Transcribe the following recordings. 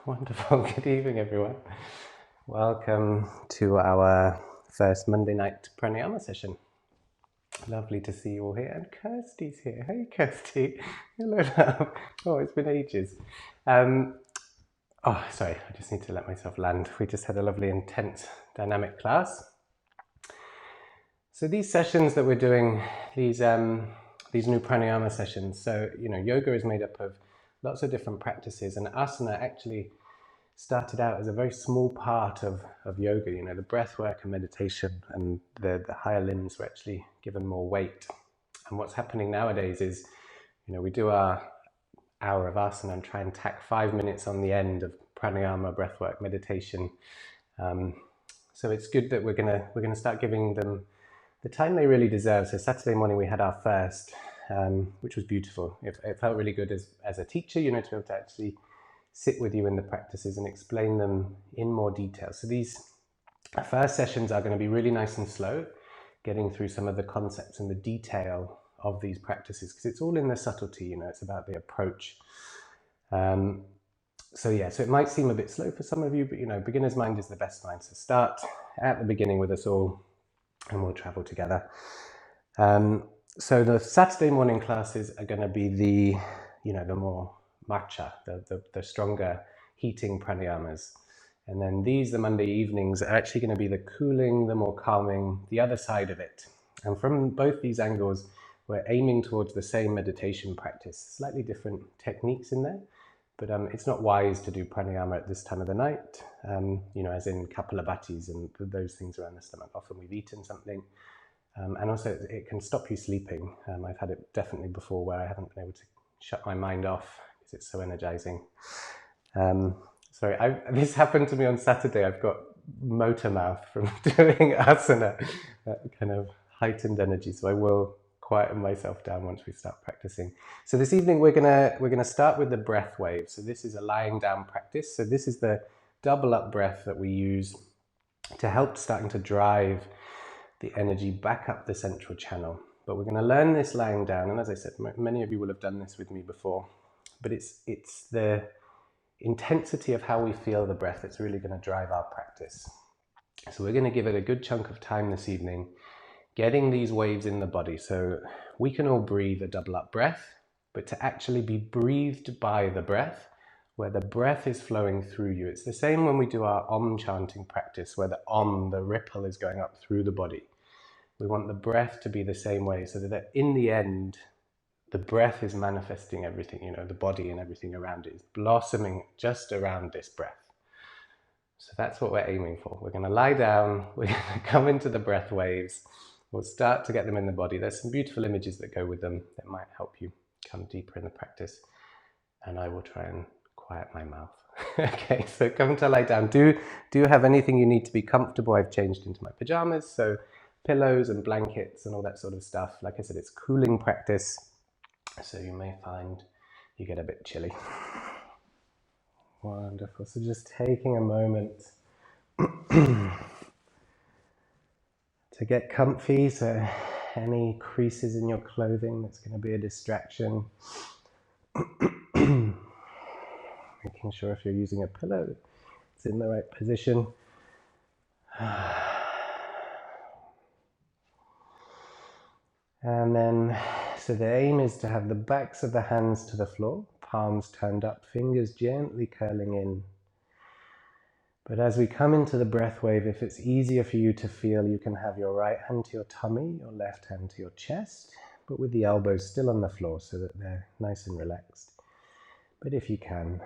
Wonderful. Good evening, everyone. Welcome to our first Monday night pranayama session. Lovely to see you all here. And Kirsty's here. Hey, Kirsty. Hello, love. Oh, it's been ages. Sorry. I just need to let myself land. We just had a lovely, intense, dynamic class. So these sessions that we're doing, these new pranayama sessions. So yoga is made up of lots of different practices, and asana actually started out as a very small part of yoga. The breath work and meditation and the higher limbs were actually given more weight. And what's happening nowadays is, we do our hour of asana and try and tack 5 minutes on the end of pranayama, breath work, meditation. So it's good that we're gonna start giving them the time they really deserve. So Saturday morning we had our first, which was beautiful. It felt really good as a teacher, to be able to actually sit with you in the practices and explain them in more detail. So these first sessions are going to be really nice and slow, getting through some of the concepts and the detail of these practices, because it's all in the subtlety, it's about the approach. So it might seem a bit slow for some of you, but beginner's mind is the best mind. So start at the beginning with us all and we'll travel together. So the Saturday morning classes are going to be the more matcha, the stronger heating pranayamas. And then the Monday evenings, are actually going to be the cooling, the more calming, the other side of it. And from both these angles, we're aiming towards the same meditation practice. Slightly different techniques in there, but it's not wise to do pranayama at this time of the night, as in kapalabhatis and those things around the stomach. Often we've eaten something. And also it can stop you sleeping. I've had it definitely before where I haven't been able to shut my mind off because it's so energizing. This happened to me on Saturday. I've got motor mouth from doing asana, that kind of heightened energy. So I will quieten myself down once we start practicing. So this evening we're gonna start with the breath wave. So this is a lying down practice. So this is the double up breath that we use to help starting to drive the energy back up the central channel. But we're going to learn this lying down, and as I said, many of you will have done this with me before, but it's the intensity of how we feel the breath that's really going to drive our practice. So we're going to give it a good chunk of time this evening, getting these waves in the body. So we can all breathe a double up breath, but to actually be breathed by the breath, where the breath is flowing through you. It's the same when we do our Om chanting practice, where the Om, the ripple, is going up through the body. We want the breath to be the same way, so that in the end, the breath is manifesting everything, the body and everything around it is blossoming just around this breath. So that's what we're aiming for. We're going to lie down, we're going to come into the breath waves, we'll start to get them in the body. There's some beautiful images that go with them that might help you come deeper in the practice, and I will try and quiet my mouth. Okay, so come to lie down. Do have anything you need to be comfortable. I've changed into my pajamas, so pillows and blankets and all that sort of stuff. Like I said, it's cooling practice, so you may find you get a bit chilly. Wonderful. So just taking a moment to get comfy. So any creases in your clothing, that's going to be a distraction. Making sure if you're using a pillow, it's in the right position. And then, so the aim is to have the backs of the hands to the floor, palms turned up, fingers gently curling in. But as we come into the breath wave, if it's easier for you to feel, you can have your right hand to your tummy, your left hand to your chest, but with the elbows still on the floor so that they're nice and relaxed. But if you can,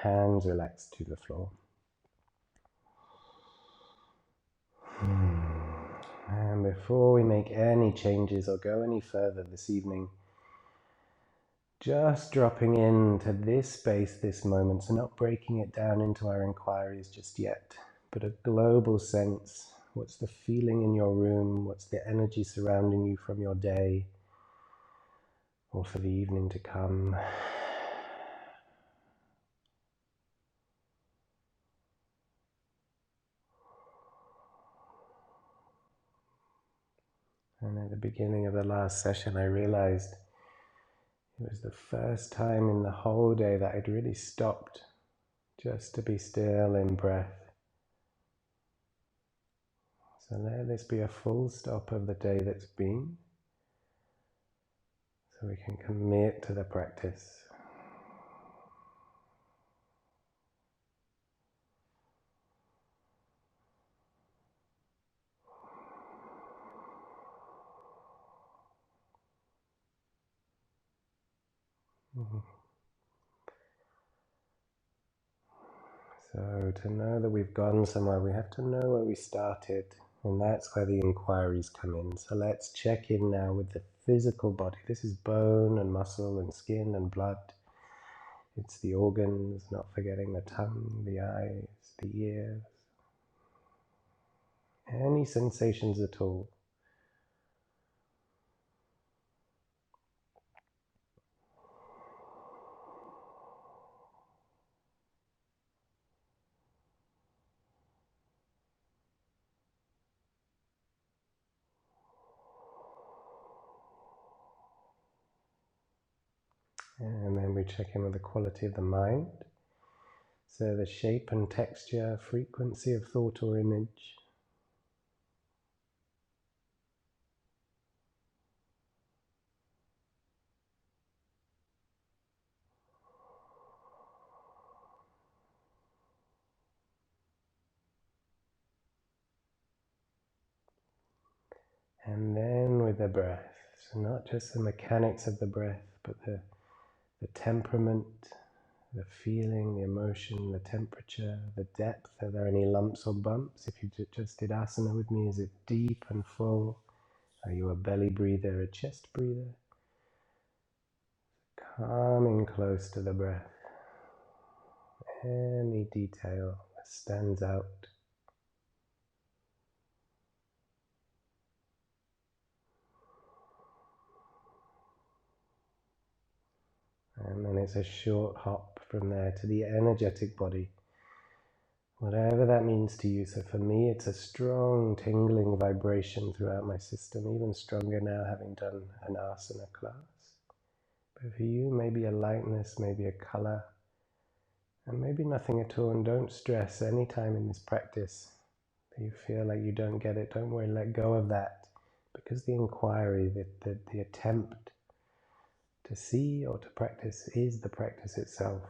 hands relaxed to the floor. And before we make any changes or go any further this evening, just dropping into this space, this moment, so not breaking it down into our inquiries just yet, but a global sense. What's the feeling in your room? What's the energy surrounding you from your day or for the evening to come? And at the beginning of the last session, I realized it was the first time in the whole day that I'd really stopped just to be still in breath. So let this be a full stop of the day that's been, so we can commit to the practice. So to know that we've gone somewhere, we have to know where we started, and that's where the inquiries come in. So let's check in now with the physical body. This is bone and muscle and skin and blood. It's the organs, not forgetting the tongue, the eyes, the ears. Any sensations at all. And then we check in with the quality of the mind. So the shape and texture, frequency of thought or image. And then with the breath. So not just the mechanics of the breath, but the temperament, the feeling, the emotion, the temperature, the depth. Are there any lumps or bumps? If you just did asana with me, is it deep and full? Are you a belly breather, a chest breather? Coming close to the breath. Any detail that stands out. And then it's a short hop from there to the energetic body. Whatever that means to you. So for me, it's a strong tingling vibration throughout my system, even stronger now having done an asana class. But for you, maybe a lightness, maybe a color, and maybe nothing at all. And don't stress any time in this practice that you feel like you don't get it. Don't worry, let go of that. Because the inquiry, the attempt to see or to practice is the practice itself.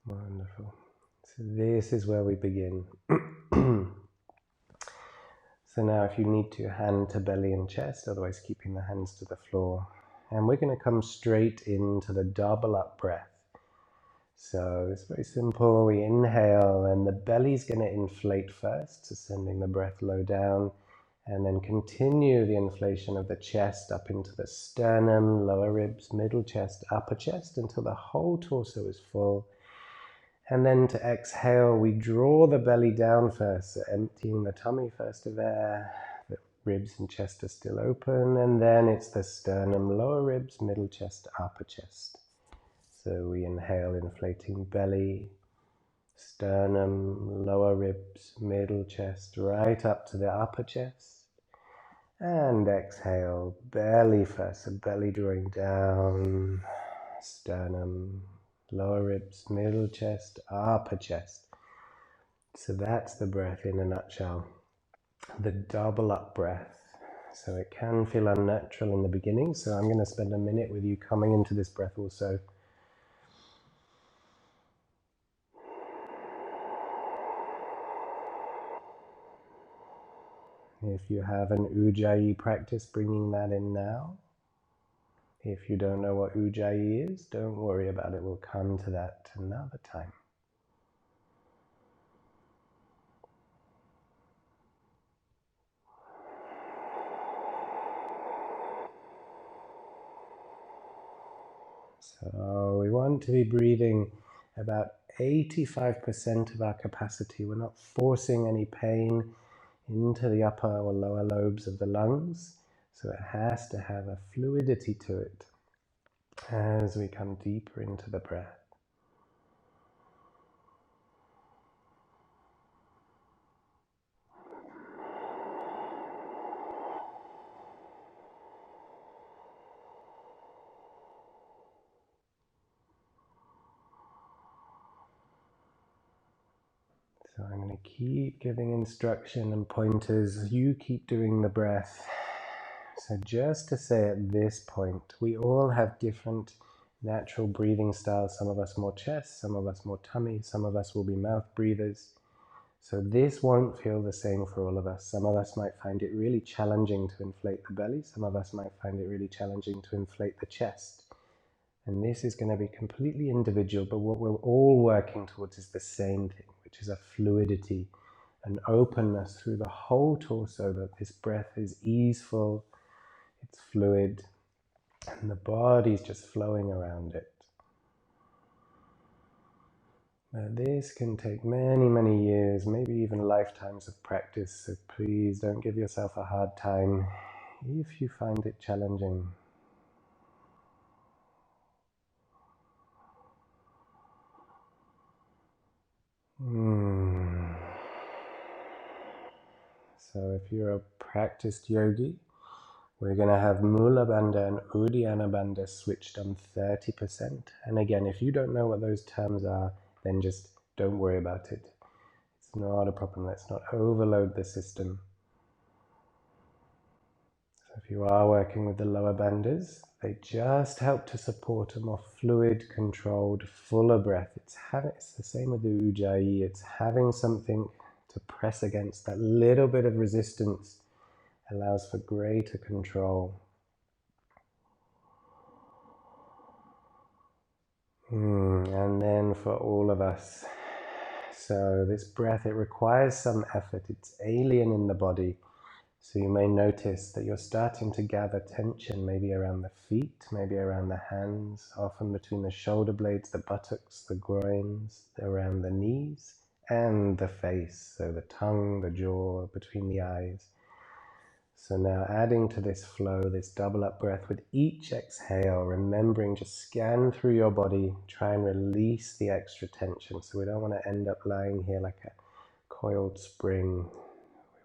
Wonderful. So this is where we begin. So now if you need to, hand to belly and chest, otherwise keeping the hands to the floor. And we're going to come straight into the double up breath. So it's very simple. We inhale and the belly's going to inflate first, so sending the breath low down, and then continue the inflation of the chest up into the sternum, lower ribs, middle chest, upper chest, until the whole torso is full. And then to exhale, we draw the belly down first, so emptying the tummy first of air. The ribs and chest are still open, and then it's the sternum, lower ribs, middle chest, upper chest. So we inhale, inflating belly, sternum, lower ribs, middle chest, right up to the upper chest. And exhale, belly first, so belly drawing down, sternum, lower ribs, middle chest, upper chest. So that's the breath in a nutshell. The double up breath. So it can feel unnatural in the beginning, so I'm going to spend a minute with you coming into this breath also. If you have an Ujjayi practice, bringing that in now. If you don't know what Ujjayi is, don't worry about it. We'll come to that another time. So we want to be breathing about 85% of our capacity. We're not forcing any pain into the upper or lower lobes of the lungs. So it has to have a fluidity to it as we come deeper into the breath. So I'm going to keep giving instruction and pointers. You keep doing the breath. So just to say at this point, we all have different natural breathing styles. Some of us more chest, some of us more tummy, some of us will be mouth breathers. So this won't feel the same for all of us. Some of us might find it really challenging to inflate the belly. Some of us might find it really challenging to inflate the chest. And this is going to be completely individual, but what we're all working towards is the same thing, which is a fluidity, an openness through the whole torso, that this breath is easeful, it's fluid, and the body's just flowing around it. Now, this can take many, many years, maybe even lifetimes of practice, so please don't give yourself a hard time if you find it challenging. So if you're a practiced yogi, we're going to have Mula Bandha and Uddiyana Bandha switched on 30%. And again, if you don't know what those terms are, then just don't worry about it. It's not a problem. Let's not overload the system. So if you are working with the lower bandhas, they just help to support a more fluid, controlled, fuller breath. It's the same with the Ujjayi. It's having something to press against. That little bit of resistance allows for greater control. And then for all of us, so this breath, it requires some effort. It's alien in the body. So you may notice that you're starting to gather tension, maybe around the feet, maybe around the hands, often between the shoulder blades, the buttocks, the groins, around the knees, and the face, so the tongue, the jaw, between the eyes. So now adding to this flow, this double up breath, with each exhale, remembering just scan through your body, try and release the extra tension. So we don't want to end up lying here like a coiled spring.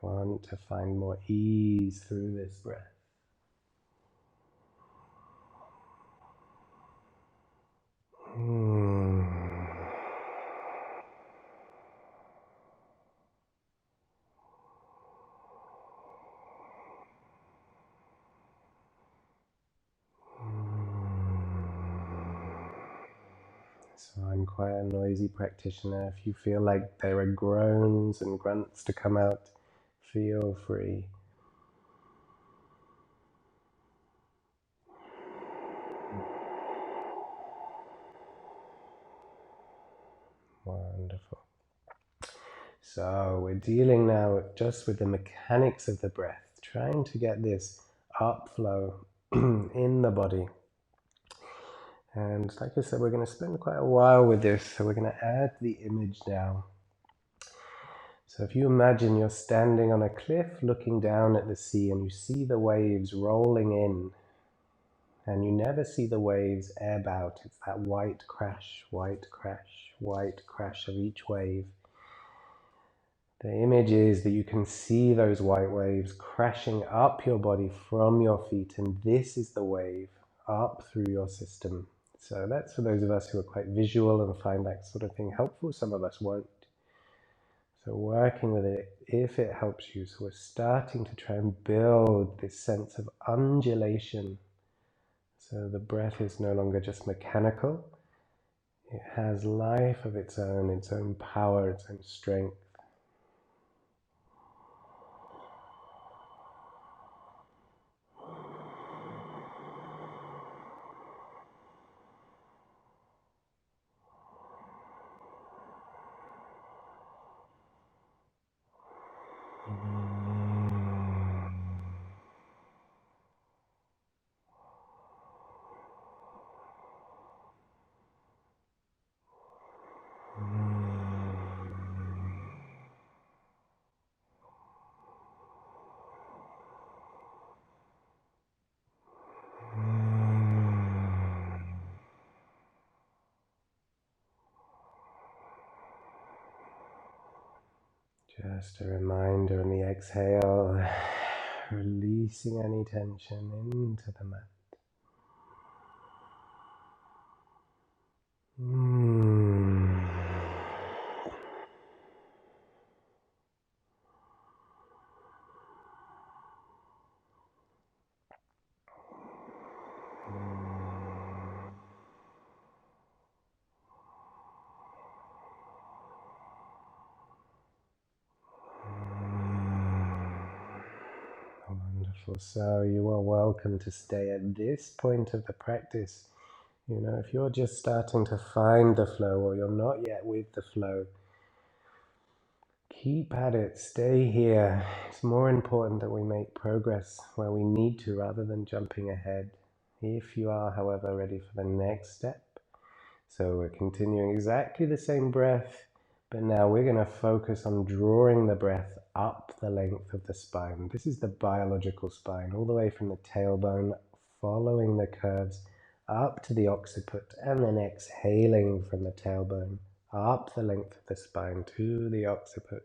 We want to find more ease through this breath. So I'm quite a noisy practitioner. If you feel like there are groans and grunts to come out, feel free. Wonderful. So we're dealing now just with the mechanics of the breath, trying to get this upflow in the body. And like I said, we're going to spend quite a while with this, so we're going to add the image now. So if you imagine you're standing on a cliff looking down at the sea, and you see the waves rolling in, and you never see the waves ebb out. It's that white crash, white crash, white crash of each wave. The image is that you can see those white waves crashing up your body from your feet, and this is the wave up through your system. So that's for those of us who are quite visual and find that sort of thing helpful. Some of us won't. So working with it, if it helps you. So we're starting to try and build this sense of undulation. So the breath is no longer just mechanical. It has life of its own power, its own strength. Just a reminder on the exhale, releasing any tension into the mat. Wonderful. So you are welcome to stay at this point of the practice. You know, if you're just starting to find the flow or you're not yet with the flow, keep at it, stay here. It's more important that we make progress where we need to rather than jumping ahead. If you are, however, ready for the next step, so we're continuing exactly the same breath, but now we're going to focus on drawing the breath up the length of the spine. This is the biological spine, all the way from the tailbone, following the curves up to the occiput, and then exhaling from the tailbone up the length of the spine to the occiput.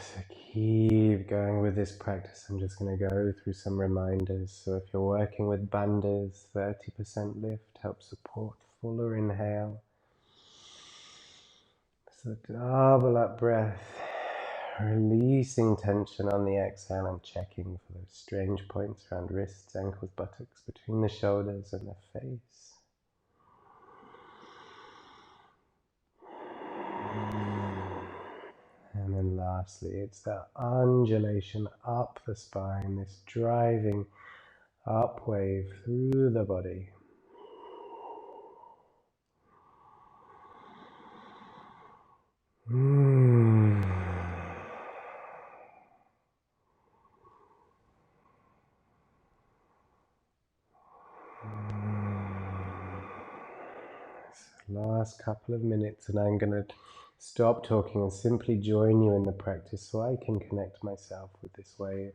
So keep going with this practice. I'm just going to go through some reminders. So if you're working with bandhas, 30% lift helps support fuller inhale. So double up breath, releasing tension on the exhale and checking for those strange points around wrists, ankles, buttocks, between the shoulders and the face. And then lastly, it's that undulation up the spine, this driving up wave through the body. Last couple of minutes, and I'm going to stop talking and simply join you in the practice so I can connect myself with this wave.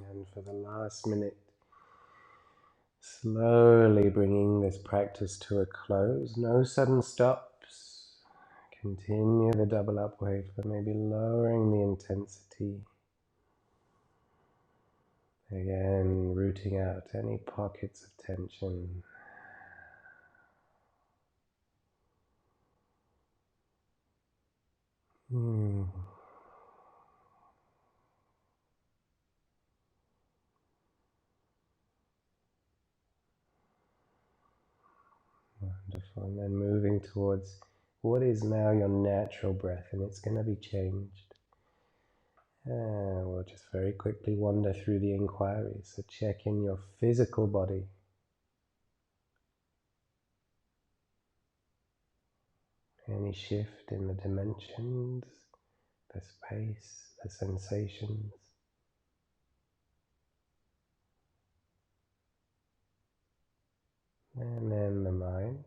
And for the last minute, slowly bringing this practice to a close. No sudden stops. Continue the double up wave, but maybe lowering the intensity. Again, rooting out any pockets of tension. Wonderful. And then moving towards what is now your natural breath, and it's going to be changed. We'll just very quickly wander through the inquiries. So check in your physical body. Any shift in the dimensions, the space, the sensations. And then the mind.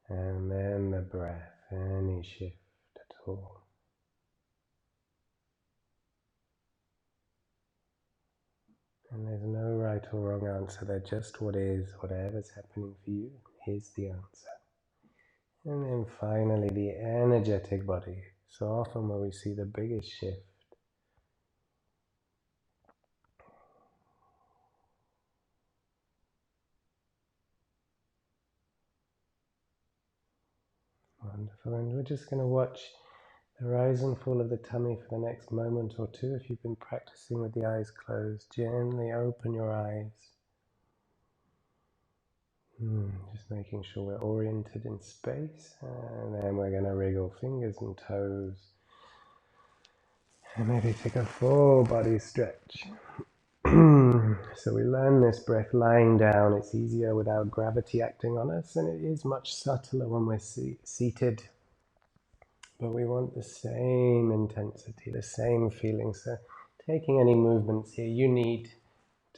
And then the breath, any shift at all. And there's no right or wrong answer, they're just what is, whatever's happening for you is the answer. And then finally the energetic body, so often where we see the biggest shift. Wonderful, and we're just going to watch the rise and fall of the tummy for the next moment or two. If you've been practicing with the eyes closed, gently open your eyes. Just making sure we're oriented in space, and then we're going to wriggle fingers and toes, and maybe take a full body stretch. So we learn this breath lying down. It's easier without gravity acting on us, and it is much subtler when we're seated. But we want the same intensity, the same feeling. So taking any movements here, you need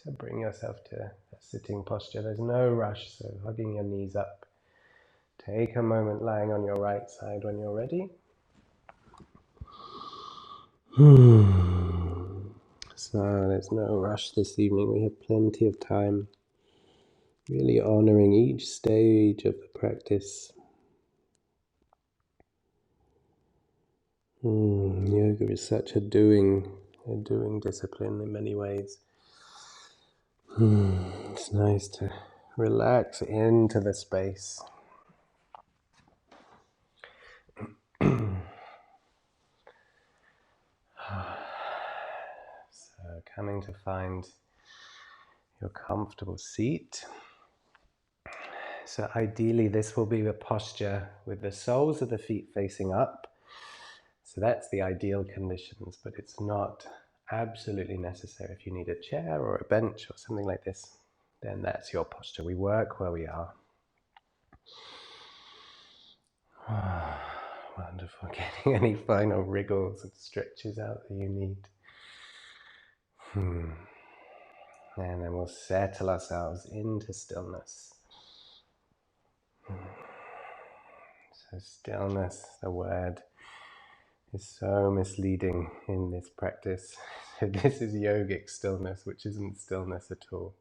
to bring yourself to a sitting posture. There's no rush, so hugging your knees up. Take a moment lying on your right side when you're ready. So there's no rush this evening. We have plenty of time. Really honoring each stage of the practice. Yoga is such a doing discipline in many ways. It's nice to relax into the space. So coming to find your comfortable seat. So ideally this will be the posture with the soles of the feet facing up. So that's the ideal conditions, but it's not absolutely necessary. If you need a chair or a bench or something like this, then that's your posture. We work where we are. Wonderful. Getting any final wriggles and stretches out that you need. And then we'll settle ourselves into stillness. So stillness, the word, is so misleading in this practice. This is yogic stillness, which isn't stillness at all.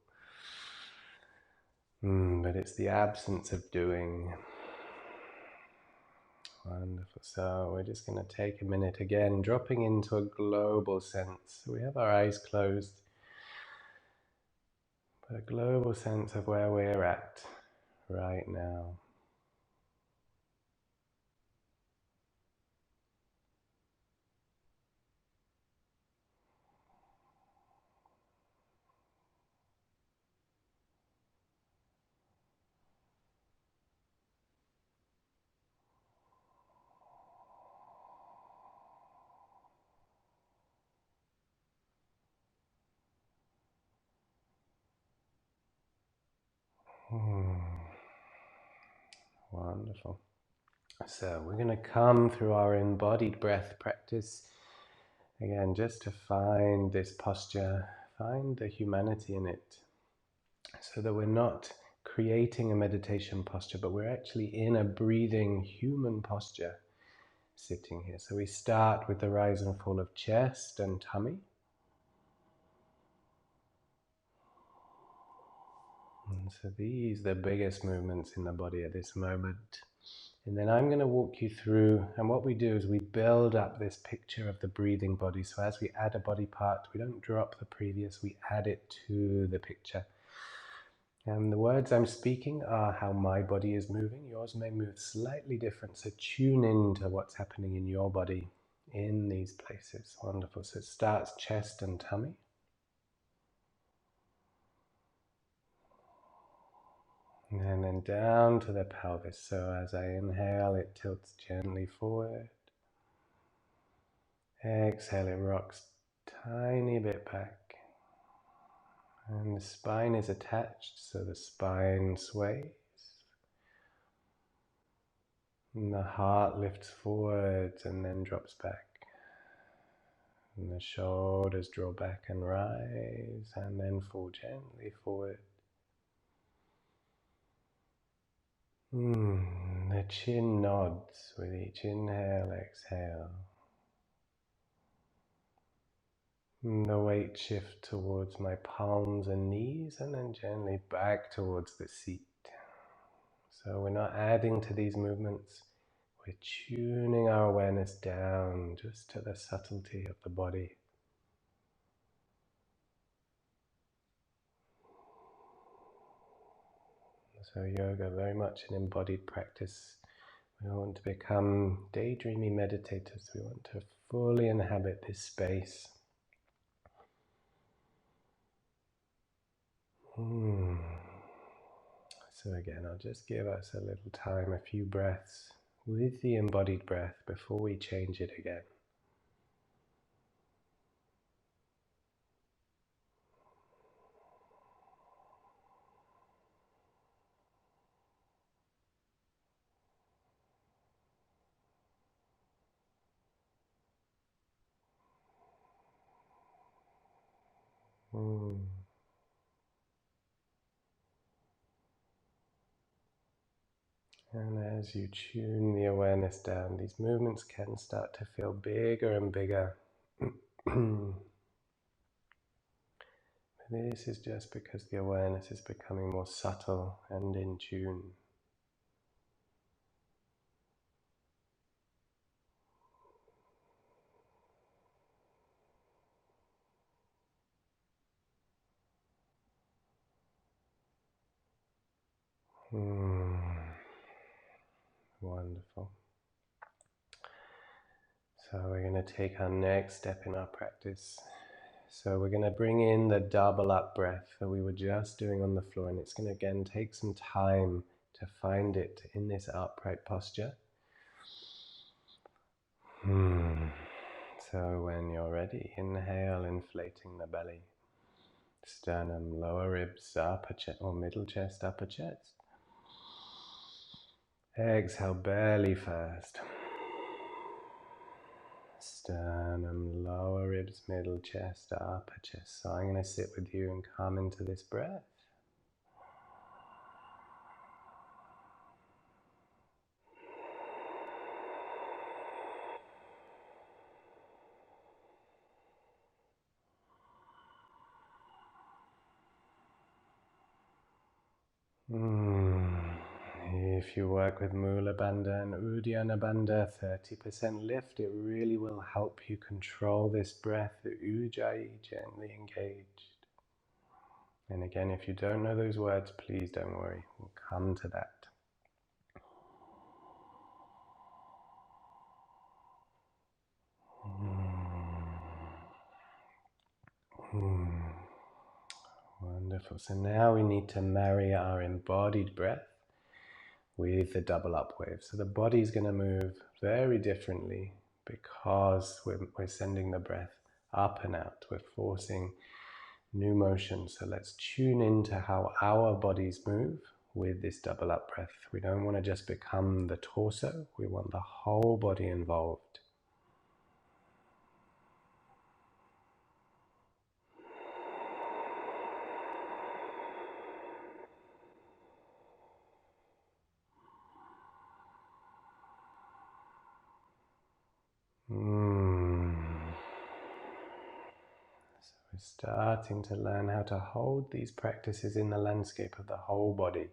But it's the absence of doing. Wonderful. So we're just going to take a minute again, dropping into a global sense. So we have our eyes closed, but a global sense of where we're at right now. Wonderful. So we're going to come through our embodied breath practice again, just to find this posture, find the humanity in it, so that we're not creating a meditation posture, but we're actually in a breathing human posture sitting here. So we start with the rise and fall of chest and tummy. And so these are the biggest movements in the body at this moment. And then I'm going to walk you through, and what we do is we build up this picture of the breathing body. So as we add a body part, we don't drop the previous, we add it to the picture. And the words I'm speaking are how my body is moving. Yours may move slightly different, so tune into what's happening in your body in these places. Wonderful. So it starts chest and tummy. And then down to the pelvis. So as I inhale, it tilts gently forward. Exhale, it rocks tiny bit back. And the spine is attached, so the spine sways. And the heart lifts forward and then drops back. And the shoulders draw back and rise, and then fall gently forward. The chin nods with each inhale, exhale. The weight shift towards my palms and knees, and then gently back towards the seat. So we're not adding to these movements. We're tuning our awareness down just to the subtlety of the body. So yoga, very much an embodied practice. We want to become daydreamy meditators. We want to fully inhabit this space. So So again, I'll just give us a little time, a few breaths with the embodied breath before we change it again. And as you tune the awareness down, these movements can start to feel bigger and bigger. This is just because the awareness is becoming more subtle and in tune. Wonderful. So we're going to take our next step in our practice. So we're going to bring in the double up breath that we were just doing on the floor, and it's going to again take some time to find it in this upright posture. So when you're ready, inhale, inflating the belly, sternum, lower ribs, upper chest or middle chest, upper chest. Exhale, belly first. Sternum, lower ribs, middle chest, upper chest. So I'm going to sit with you and come into this breath. If you work with Mula Bandha and Uddiyana Bandha, 30% lift, it really will help you control this breath, the Ujjayi, gently engaged. And again, if you don't know those words, please don't worry, we'll come to that. Wonderful. So now we need to marry our embodied breath with the double up wave. So the body's going to move very differently because we're sending the breath up and out. We're forcing new motion. So let's tune into how our bodies move with this double up breath. We don't want to just become the torso. We want the whole body involved. We're starting to learn how to hold these practices in the landscape of the whole body.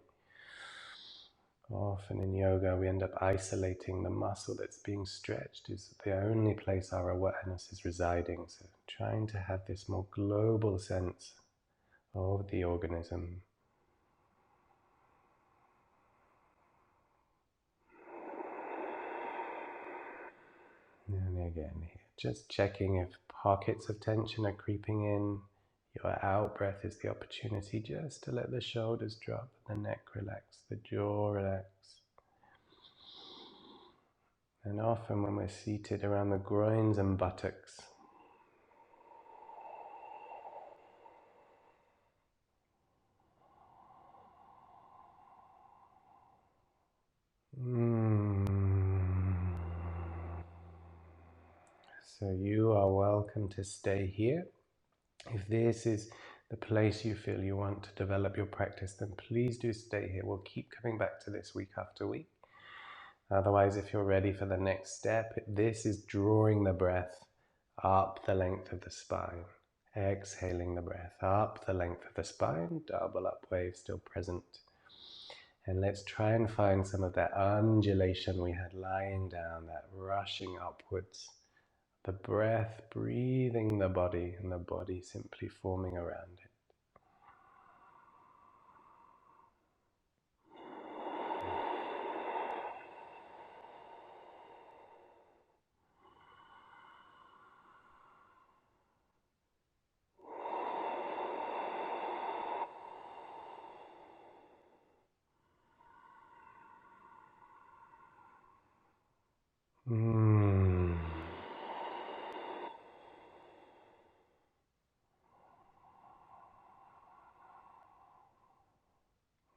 Often in yoga we end up isolating the muscle that's being stretched. Is the only place our awareness is residing. So trying to have this more global sense of the organism. And again here, just checking if pockets of tension are creeping in. Your out breath is the opportunity just to let the shoulders drop, the neck relax, the jaw relax. And often when we're seated around the groins and buttocks, So you are welcome to stay here. If this is the place you feel you want to develop your practice, then please do stay here. We'll keep coming back to this week after week. Otherwise, if you're ready for the next step, this is drawing the breath up the length of the spine. Exhaling the breath up the length of the spine, double up wave still present. And let's try and find some of that undulation we had lying down, that rushing upwards. The breath breathing the body and the body simply forming around it. Mm.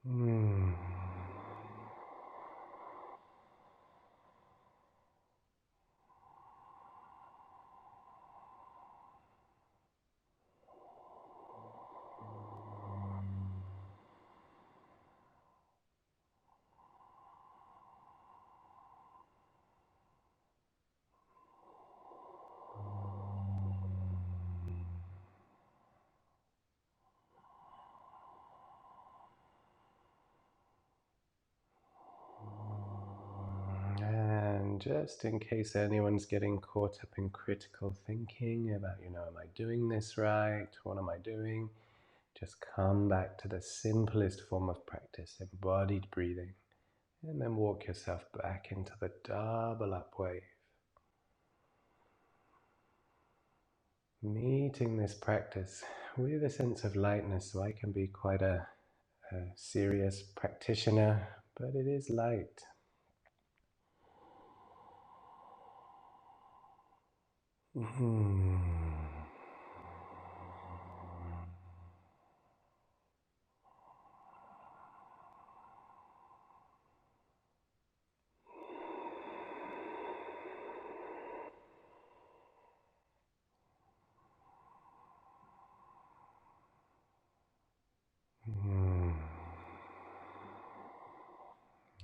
Mm. And just in case anyone's getting caught up in critical thinking about, am I doing this right? What am I doing? Just come back to the simplest form of practice, embodied breathing, and then walk yourself back into the double up wave. Meeting this practice with a sense of lightness, so I can be quite a serious practitioner, but it is light.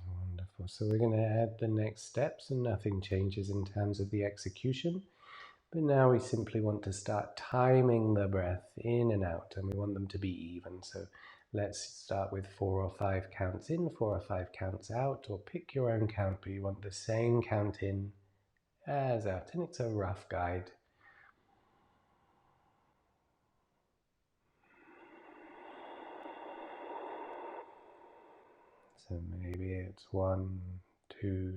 Wonderful. So we're going to add the next steps, and nothing changes in terms of the execution. But now we simply want to start timing the breath in and out, and we want them to be even. So let's start with 4 or 5 counts in, 4 or 5 counts out, or pick your own count, but you want the same count in as out, and it's a rough guide. So maybe it's 1, 2,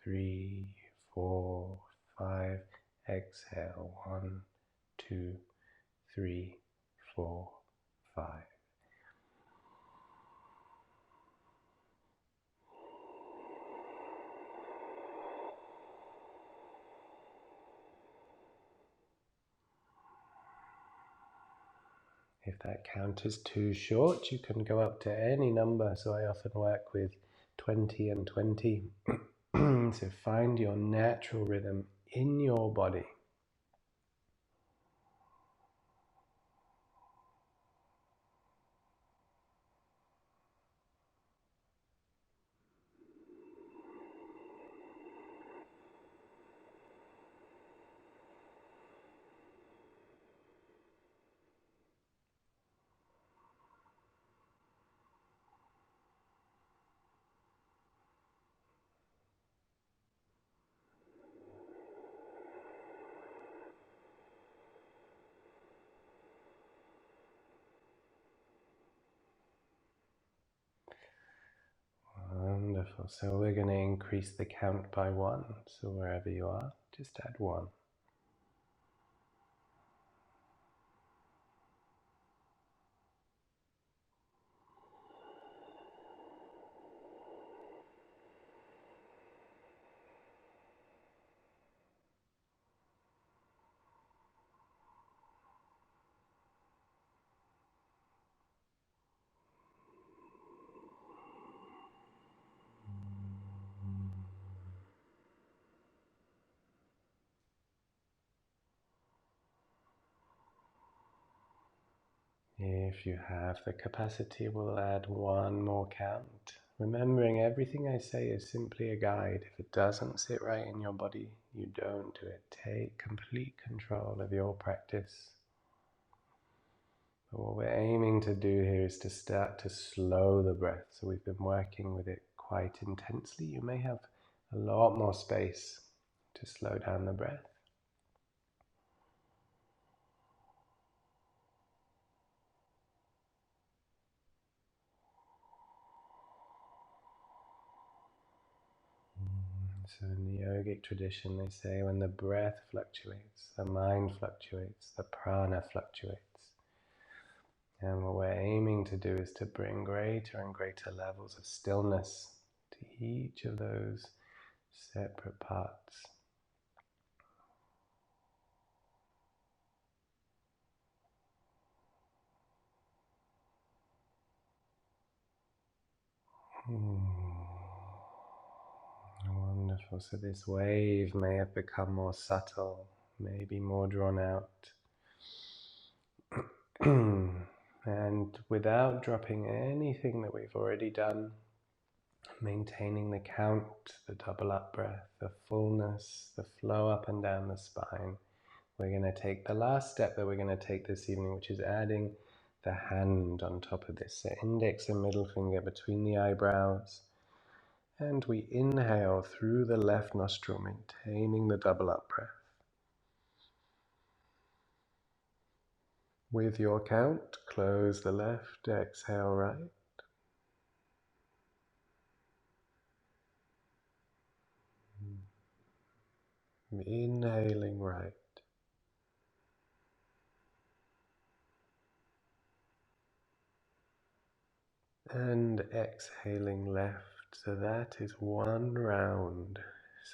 3, 4, 5. Exhale, 1, 2, 3, 4, 5. If that count is too short, you can go up to any number. So I often work with 20 and 20. So find your natural rhythm in your body. Wonderful. So we're going to increase the count by 1. So wherever you are, just add 1. If you have the capacity, we'll add 1 more count. Remembering everything I say is simply a guide. If it doesn't sit right in your body, you don't do it. Take complete control of your practice. But what we're aiming to do here is to start to slow the breath. So we've been working with it quite intensely. You may have a lot more space to slow down the breath. So in the yogic tradition, they say when the breath fluctuates, the mind fluctuates, the prana fluctuates. And what we're aiming to do is to bring greater and greater levels of stillness to each of those separate parts. Wonderful. So this wave may have become more subtle, maybe more drawn out. And without dropping anything that we've already done, maintaining the count, the double up breath, the fullness, the flow up and down the spine, we're going to take the last step that we're going to take this evening, which is adding the hand on top of this. So index and middle finger between the eyebrows. And we inhale through the left nostril, maintaining the double up breath. With your count, close the left, exhale right. Inhaling right. And exhaling left. So that is one round.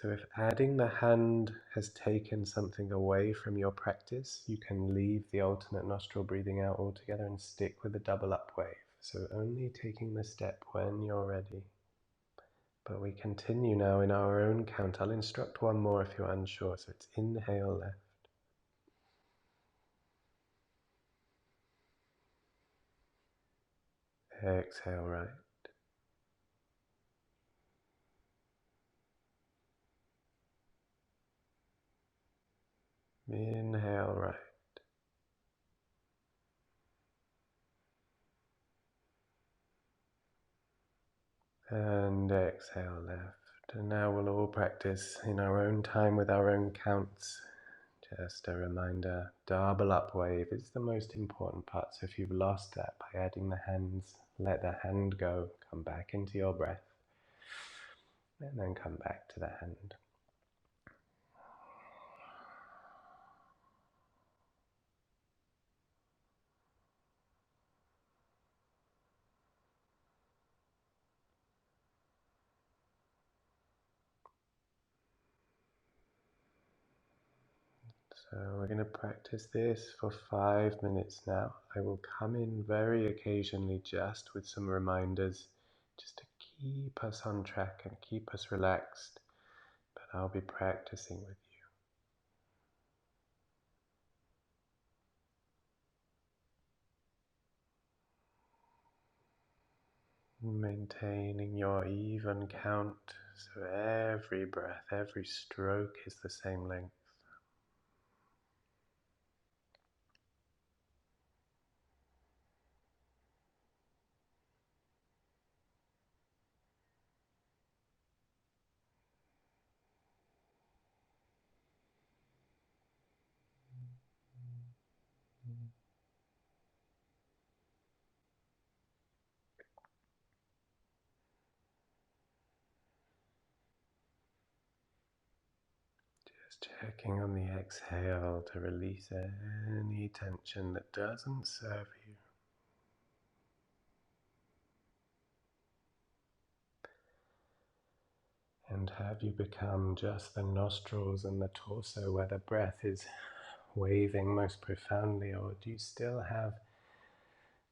So if adding the hand has taken something away from your practice, you can leave the alternate nostril breathing out altogether and stick with the double up wave. So only taking the step when you're ready. But we continue now in our own count. I'll instruct one more if you're unsure. So it's inhale left. Exhale right. Inhale right. And exhale left. And now we'll all practice in our own time with our own counts. Just a reminder, double up wave is the most important part. So if you've lost that by adding the hands, let the hand go, come back into your breath, and then come back to the hand. So we're going to practice this for 5 minutes now. I will come in very occasionally just with some reminders, just to keep us on track and keep us relaxed. But I'll be practicing with you. Maintaining your even count, so every breath, every stroke is the same length. Just checking on the exhale to release any tension that doesn't serve you. And have you become just the nostrils and the torso where the breath is waving most profoundly, or do you still have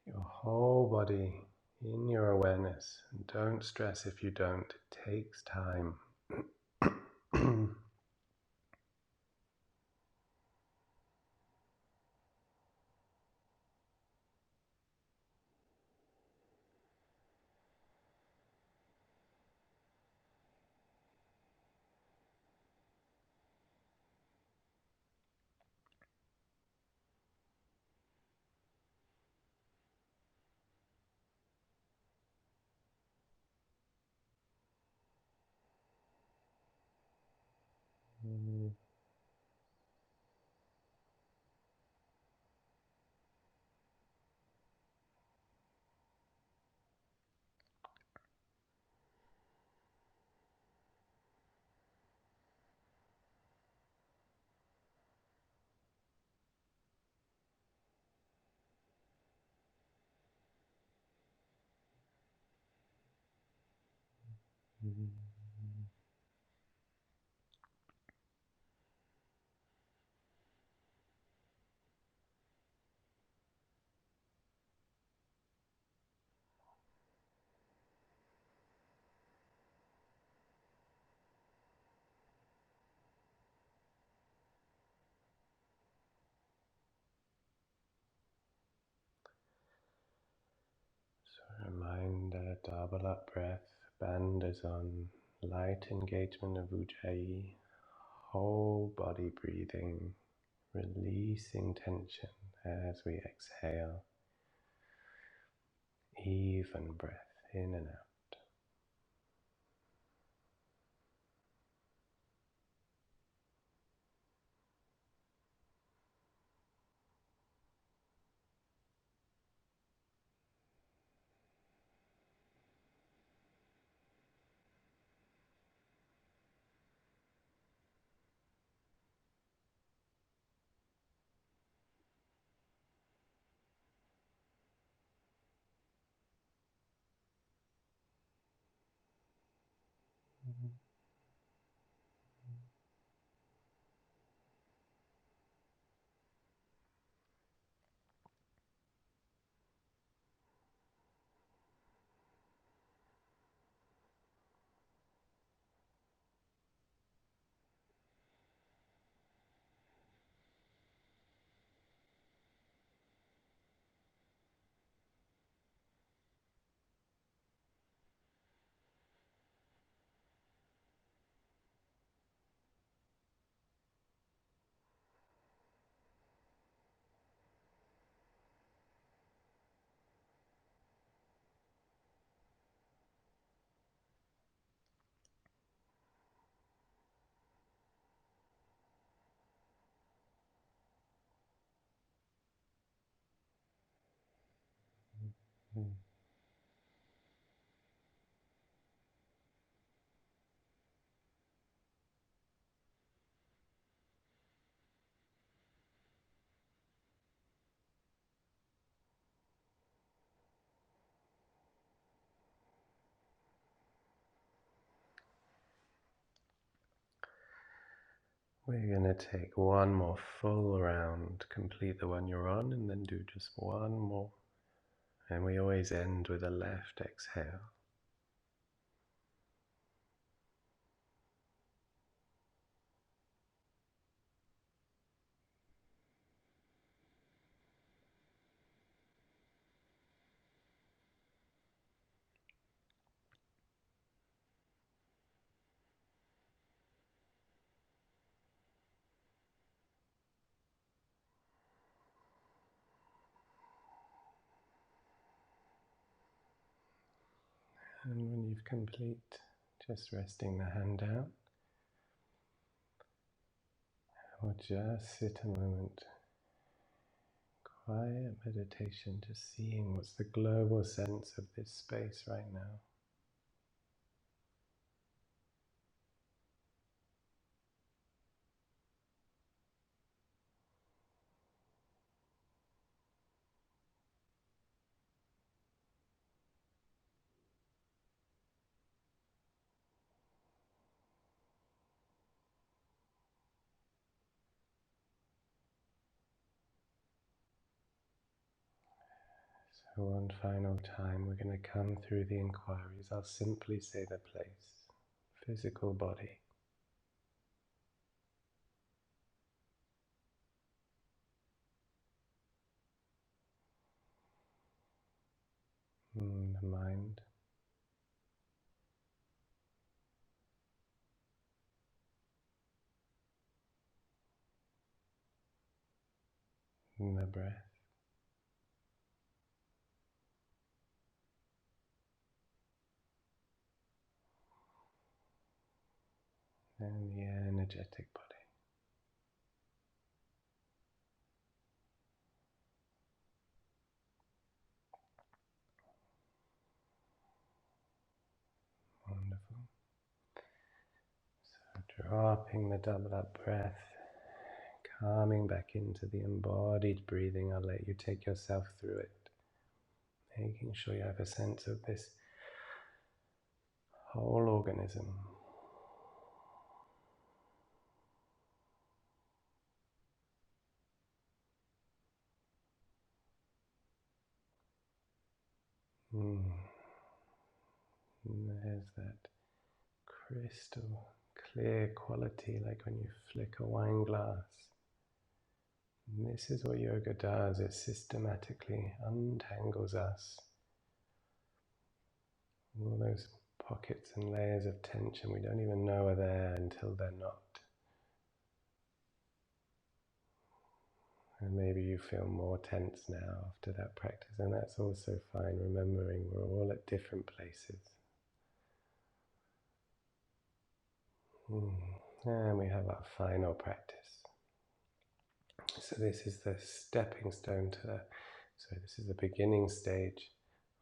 your whole body in your awareness? And don't stress if you don't, it takes time. Reminder, double up breath, bandhas on, light engagement of Ujjayi, whole body breathing, releasing tension as we exhale, even breath in and out. We're going to take one more full round, complete the one you're on, and then do just one more. And we always end with a left exhale. And when you've complete, just resting the hand down, or just sit a moment. Quiet meditation, just seeing what's the global sense of this space right now. So one final time, we're going to come through the inquiries. I'll simply say the place. Physical body. The mind. The breath. And the energetic body. Wonderful. So dropping the double up breath, coming back into the embodied breathing. I'll let you take yourself through it. Making sure you have a sense of this whole organism. And there's that crystal clear quality, like when you flick a wine glass. And this is what yoga does. It systematically untangles us All those pockets and layers of tension we don't even know are there until they're not. And maybe you feel more tense now after that practice, and that's also fine, remembering we're all at different places. And we have our final practice. So this is the stepping stone to this is the beginning stage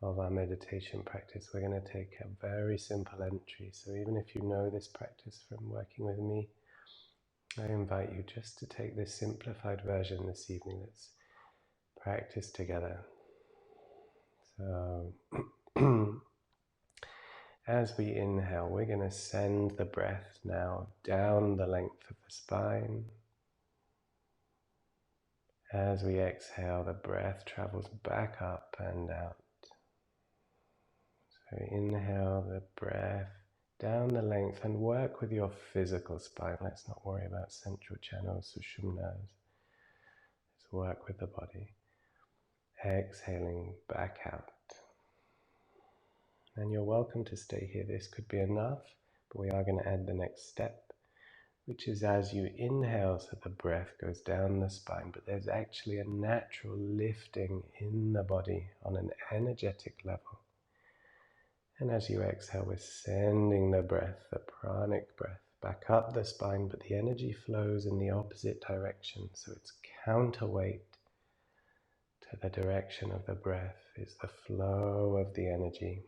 of our meditation practice. We're going to take a very simple entry. So even if you know this practice from working with me, I invite you just to take this simplified version this evening. Let's practice together. So as we inhale, we're going to send the breath now down the length of the spine. As we exhale, the breath travels back up and out. So inhale the breath down the length and work with your physical spine. Let's not worry about central channels, sushumnas. Let's work with the body. Exhaling back out. And you're welcome to stay here. This could be enough, but we are going to add the next step, which is as you inhale, so the breath goes down the spine, but there's actually a natural lifting in the body on an energetic level. And as you exhale, we're sending the breath, the pranic breath, back up the spine, but the energy flows in the opposite direction, so it's counterweight to the direction of the breath is the flow of the energy.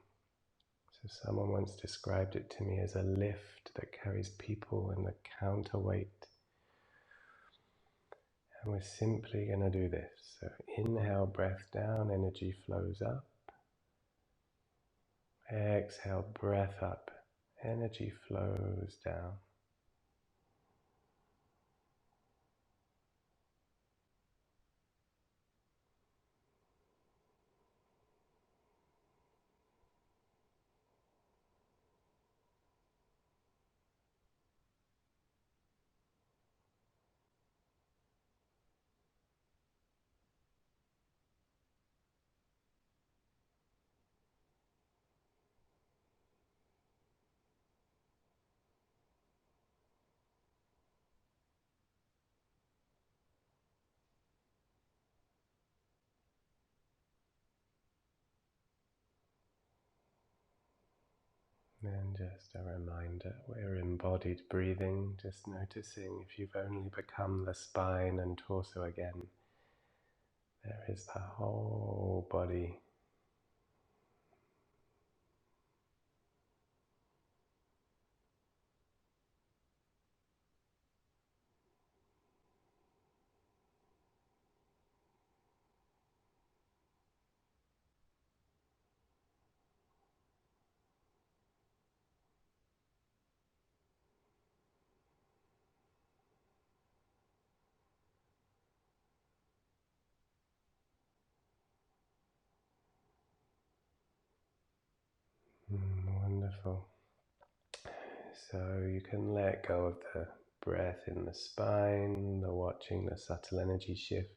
So someone once described it to me as a lift that carries people and the counterweight. And we're simply going to do this. So inhale, breath down, energy flows up. Exhale, breath up, energy flows down. And just a reminder, we're embodied breathing, just noticing if you've only become the spine and torso again, there is the whole body. Wonderful. So you can let go of the breath in the spine, watching the subtle energy shift.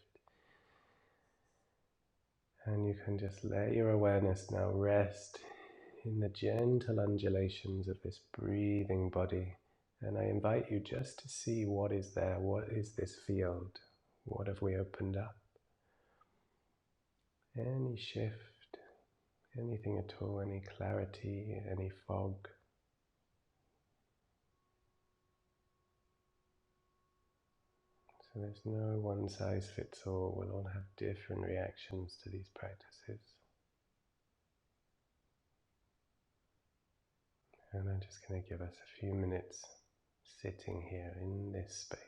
And you can just let your awareness now rest in the gentle undulations of this breathing body. And I invite you just to see what is there. What is this field? What have we opened up? Any shift, anything at all, any clarity, any fog. So there's no one size fits all. We'll all have different reactions to these practices. And I'm just going to give us a few minutes sitting here in this space.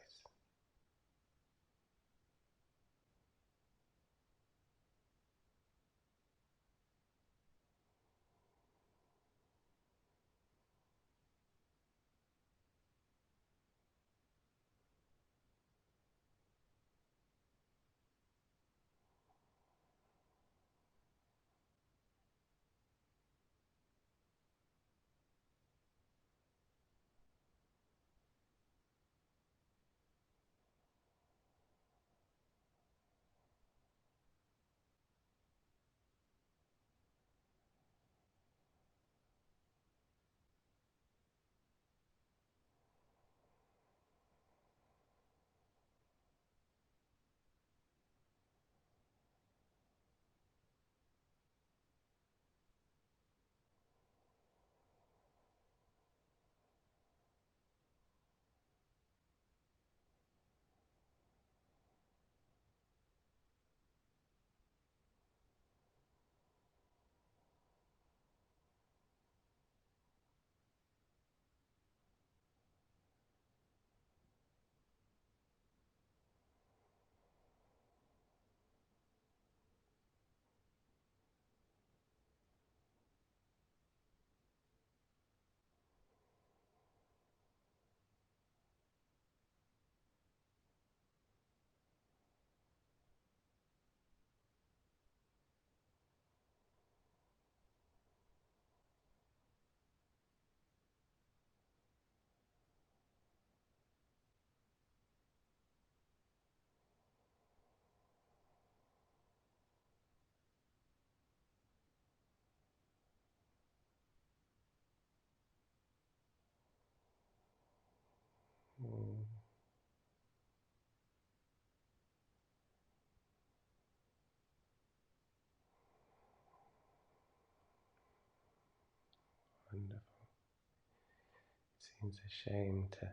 Seems a shame to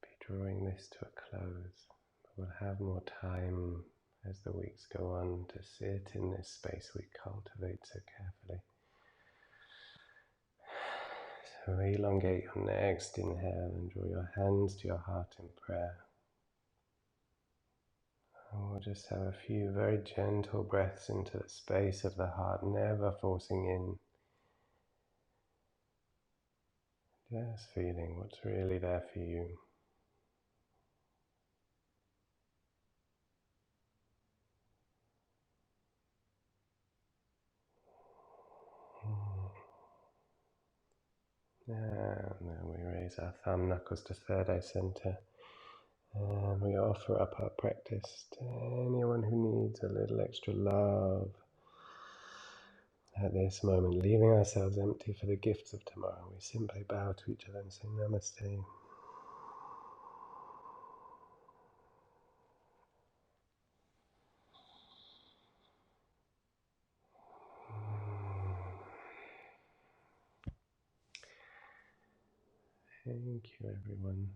be drawing this to a close, but we'll have more time as the weeks go on to sit in this space we cultivate so carefully. So elongate your next inhale and draw your hands to your heart in prayer. And we'll just have a few very gentle breaths into the space of the heart, never forcing in. Just feeling what's really there for you. And then we raise our thumb knuckles to third eye center. And we offer up our practice to anyone who needs a little extra love at this moment, leaving ourselves empty for the gifts of tomorrow. We simply bow to each other and say Namaste. Thank you, everyone.